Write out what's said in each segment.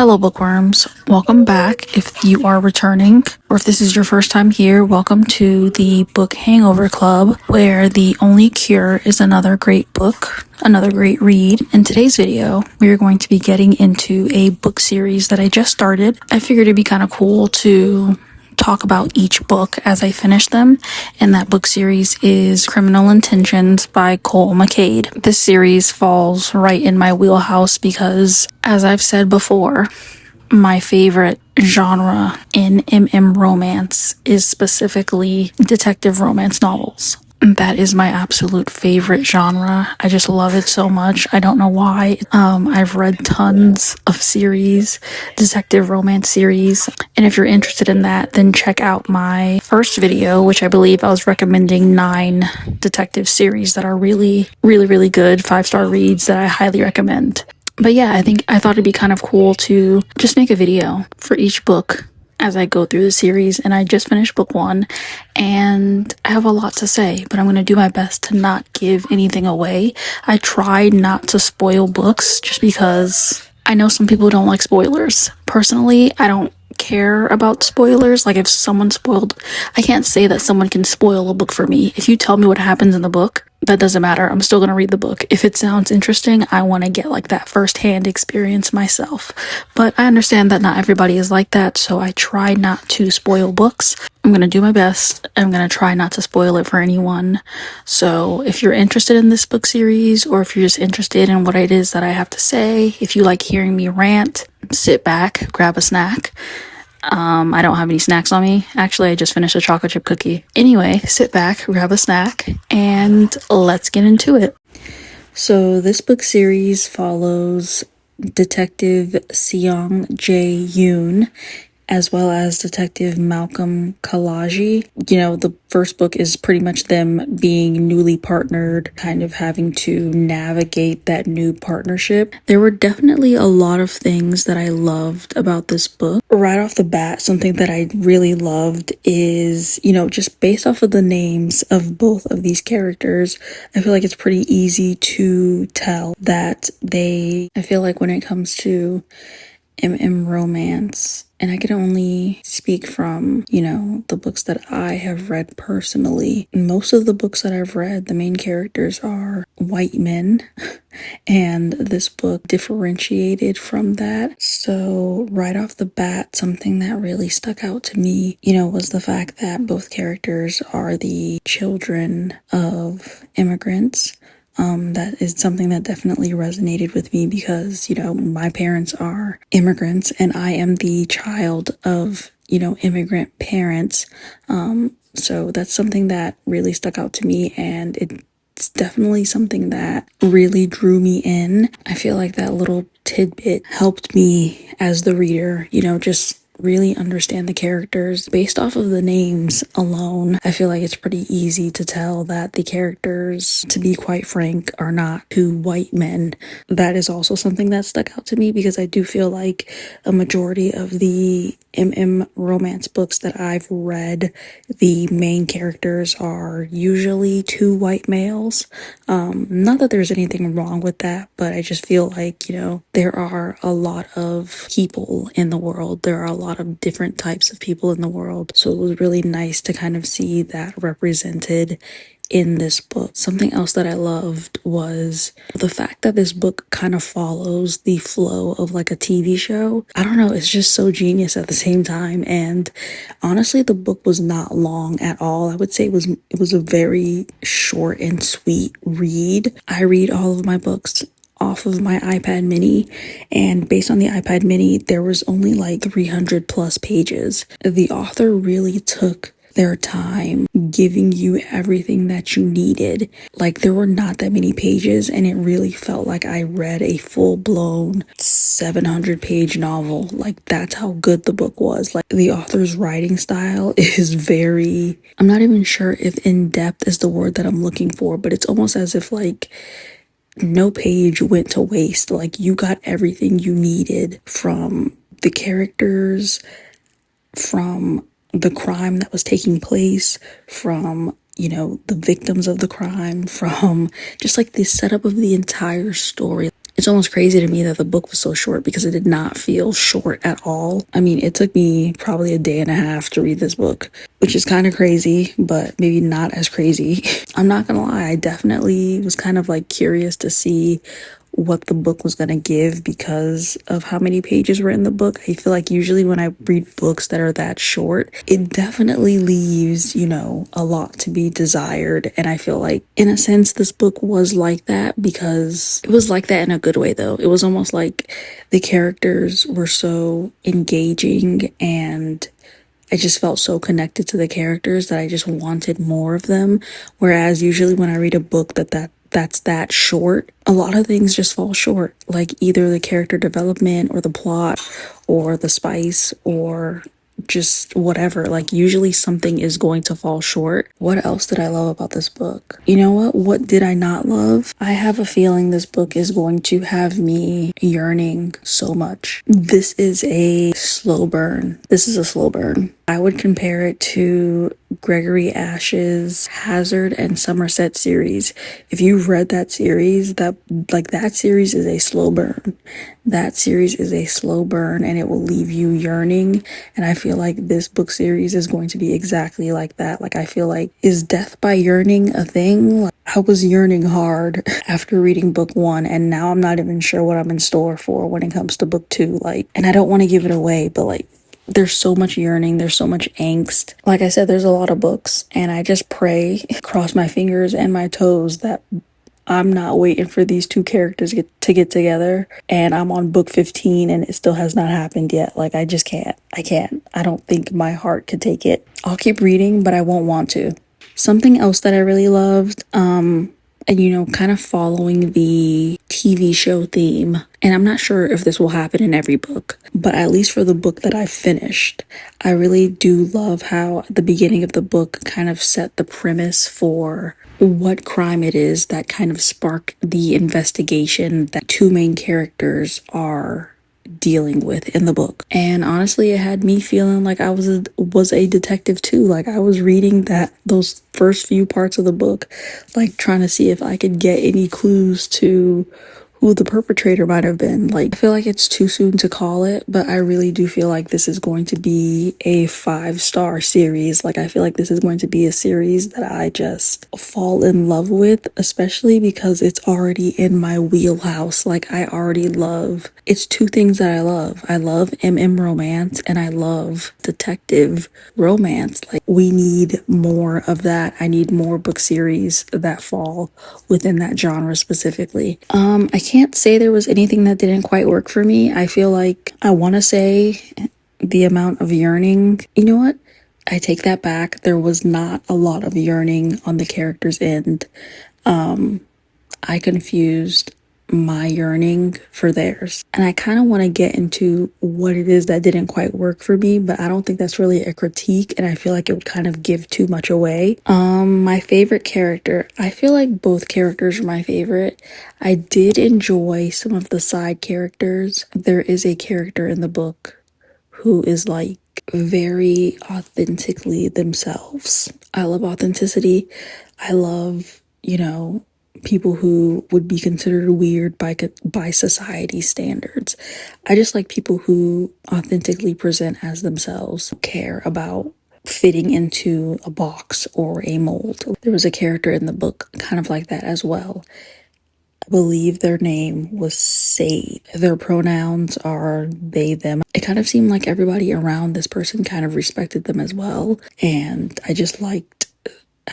Hello, bookworms. Welcome back. If you are returning, or if this is your first time here, welcome to the Book Hangover Club, where the only cure is another great book, another great read. In today's video, we are going to be getting into a book series that I just started. I figured it'd be kind of cool to talk about each book as I finish them, and that book series is Criminal Intentions by Cole McCade. This series falls right in my wheelhouse because, as I've said before, my favorite genre in romance is specifically detective romance novels. That is my absolute favorite genre. I just love it so much. I don't know why. I've read tons of series, detective romance series. And if you're interested in that, then check out my first video, which I believe I was recommending 9 detective series that are really, really, really good 5-star reads that I highly recommend. But yeah, I thought it'd be kind of cool to just make a video for each book as I go through the series, and I just finished book 1 and I have a lot to say, but I'm going to do my best to not give anything away. I tried not to spoil books just because I know some people don't like spoilers. Personally, I don't care about spoilers. Like, if someone spoiled, I can't say that someone can spoil a book for me. If you tell me what happens in the book, that doesn't matter. I'm still going to read the book. If it sounds interesting, I want to get like that first-hand experience myself. But I understand that not everybody is like that, so I try not to spoil books. I'm going to do my best. I'm going to try not to spoil it for anyone. So if you're interested in this book series, or if you're just interested in what it is that I have to say, if you like hearing me rant, sit back, grab a snack. I don't have any snacks on me. Actually, I just finished a chocolate chip cookie. Anyway, sit back, grab a snack, and let's get into it. So this book series follows Detective Seong Jae Yoon, as well as Detective Malcolm Kalaji. You know, the first book is pretty much them being newly partnered, kind of having to navigate that new partnership. There were definitely a lot of things that I loved about this book. Right off the bat, something that I really loved is, you know, just based off of the names of both of these characters, I feel like it's pretty easy to tell that I feel like when it comes to romance, and I can only speak from, you know, the books that I have read personally. Most of the books that I've read, the main characters are white men, and this book differentiated from that. So right off the bat, something that really stuck out to me, you know, was the fact that both characters are the children of immigrants. That is something that definitely resonated with me because, you know, my parents are immigrants and I am the child of, you know, immigrant parents. So that's something that really stuck out to me, and it's definitely something that really drew me in. I feel like that little tidbit helped me as the reader, you know, just really understand the characters. Based off of the names alone, I feel like it's pretty easy to tell that the characters, to be quite frank, are not 2 white men. That is also something that stuck out to me because I do feel like a majority of the romance books that I've read, the main characters are usually 2 white males. Not that there's anything wrong with that, but I just feel like, you know, there are a lot of people in the world. There are a lot of different types of people in the world. So it was really nice to kind of see that represented in this book. Something else that I loved was the fact that this book kind of follows the flow of like a TV show. I don't know, it's just so genius at the same time. And honestly, the book was not long at all. I would say it was a very short and sweet read. I read all of my books off of my iPad mini, and based on the iPad mini, there was only like 300 plus pages. The author really took their time giving you everything that you needed. Like, there were not that many pages, and it really felt like I read a full-blown 700-page novel. Like, that's how good the book was. Like, the author's writing style is very, I'm not even sure if in-depth is the word that I'm looking for, but it's almost as if like no page went to waste. Like, you got everything you needed from the characters, from the crime that was taking place, from, you know, the victims of the crime, from just like the setup of the entire story. It's almost crazy to me that the book was so short because it did not feel short at all. I mean, it took me probably a day and a half to read this book, which is kind of crazy, but maybe not as crazy. I'm not gonna lie, I definitely was kind of like curious to see what the book was going to give because of how many pages were in the book. I feel like usually when I read books that are that short, it definitely leaves, a lot to be desired. And I feel like, in a sense, this book was like that because it was like that in a good way, though. It was almost like the characters were so engaging and I just felt so connected to the characters that I just wanted more of them. Whereas usually when I read a book that's that short, a lot of things just fall short. Like either the character development or the plot or the spice or just whatever. Like usually something is going to fall short. What else did I love about this book? You know what? What did I not love? I have a feeling this book is going to have me yearning so much. This is a slow burn. This is a slow burn. I would compare it to Gregory Ash's Hazard and Somerset series. If you've read that series, that series is a slow burn. That series is a slow burn and it will leave you yearning. And I feel like this book series is going to be exactly like that. Like I feel like, is death by yearning a thing? Like, I was yearning hard after reading book 1 and now I'm not even sure what I'm in store for when it comes to book 2. And I don't want to give it away, but there's so much yearning, there's so much angst. Like I said, there's a lot of books, and I just pray, cross my fingers and my toes that I'm not waiting for these two characters to get together, and I'm on book 15 and it still has not happened yet. I just can't. I can't. I don't think my heart could take it. I'll keep reading, but I won't want to. Something else that I really loved, and kind of following the TV show theme. And I'm not sure if this will happen in every book, but at least for the book that I finished, I really do love how the beginning of the book kind of set the premise for what crime it is that kind of sparked the investigation that two main characters are dealing with in the book. And honestly, it had me feeling like I was a detective too. Like I was reading those first few parts of the book, trying to see if I could get any clues to who the perpetrator might have been. I feel like it's too soon to call it, but I really do feel like this is going to be a 5-star series. I feel like this is going to be a series that I just fall in love with, especially because it's already in my wheelhouse. I already love, it's two things that I love. I love MM romance and I love detective romance. We need more of that. I need more book series that fall within that genre specifically. I can't say there was anything that didn't quite work for me. I feel like I want to say the amount of yearning. You know what? I take that back. There was not a lot of yearning on the character's end. I confused my yearning for theirs. And I kind of want to get into what it is that didn't quite work for me, but I don't think that's really a critique, and I feel like it would kind of give too much away. My favorite character, I feel like both characters are my favorite. I did enjoy some of the side characters. There is a character in the book who is very authentically themselves. I love authenticity. I love, people who would be considered weird by society standards. I just like people who authentically present as themselves, care about fitting into a box or a mold. There was a character in the book kind of like that as well. I believe their name was Sade. Their pronouns are they, them. It kind of seemed like everybody around this person kind of respected them as well. And I just liked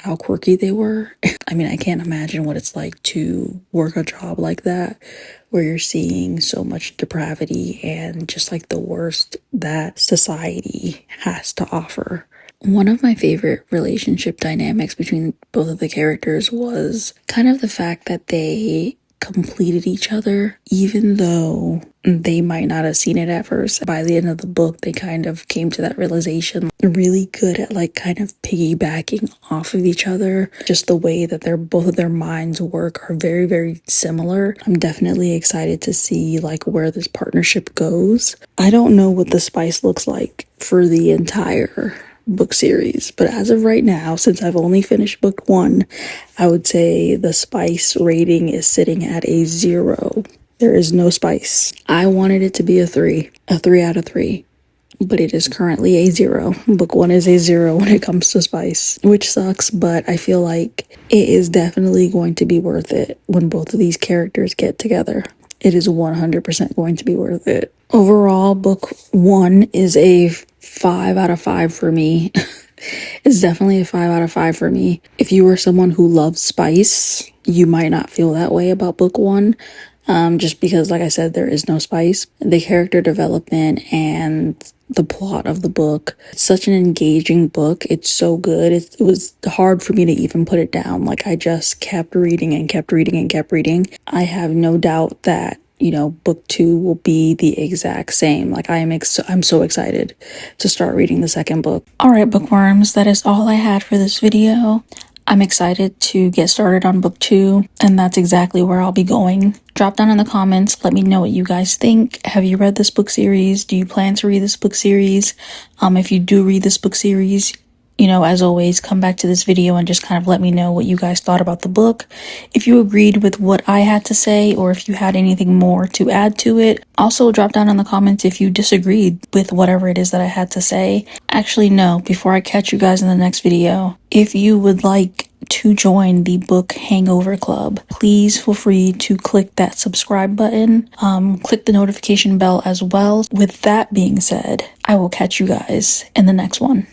how quirky they were. I mean, I can't imagine what it's like to work a job like that, where you're seeing so much depravity and just the worst that society has to offer. One of my favorite relationship dynamics between both of the characters was kind of the fact that they completed each other, even though they might not have seen it at first. By the end of the book, they kind of came to that realization. Really good at kind of piggybacking off of each other. Just the way that both of their minds work are very, very similar. I'm definitely excited to see where this partnership goes. I don't know what the spice looks like for the entire book series, but as of right now, since I've only finished book 1, I would say the spice rating is sitting at a 0. There is no spice. I wanted it to be a 3 out of 3. But it is currently a 0. Book 1 is a 0 when it comes to spice, which sucks, but I feel like it is definitely going to be worth it when both of these characters get together. It is 100% going to be worth it. Overall, book 1 is a 5 out of 5 for me. It's definitely a 5 out of 5 for me. If you are someone who loves spice, you might not feel that way about book 1. Just because, like I said, there is no spice. The character development and the plot of the book, it's such an engaging book. It's so good. It was hard for me to even put it down. Like, I just kept reading and kept reading and kept reading. I have no doubt that, book 2 will be the exact same. Like, I'm so excited to start reading the second book. All right, bookworms, that is all I had for this video. I'm excited to get started on book 2, and that's exactly where I'll be going. Drop down in the comments, let me know what you guys think. Have you read this book series? Do you plan to read this book series? If you do read this book series, as always, come back to this video and just kind of let me know what you guys thought about the book. If you agreed with what I had to say, or if you had anything more to add to it. Also, drop down in the comments if you disagreed with whatever it is that I had to say. Actually, no, before I catch you guys in the next video, if you would like to join the Book Hangover Club, please feel free to click that subscribe button. Click the notification bell as well. With that being said, I will catch you guys in the next one.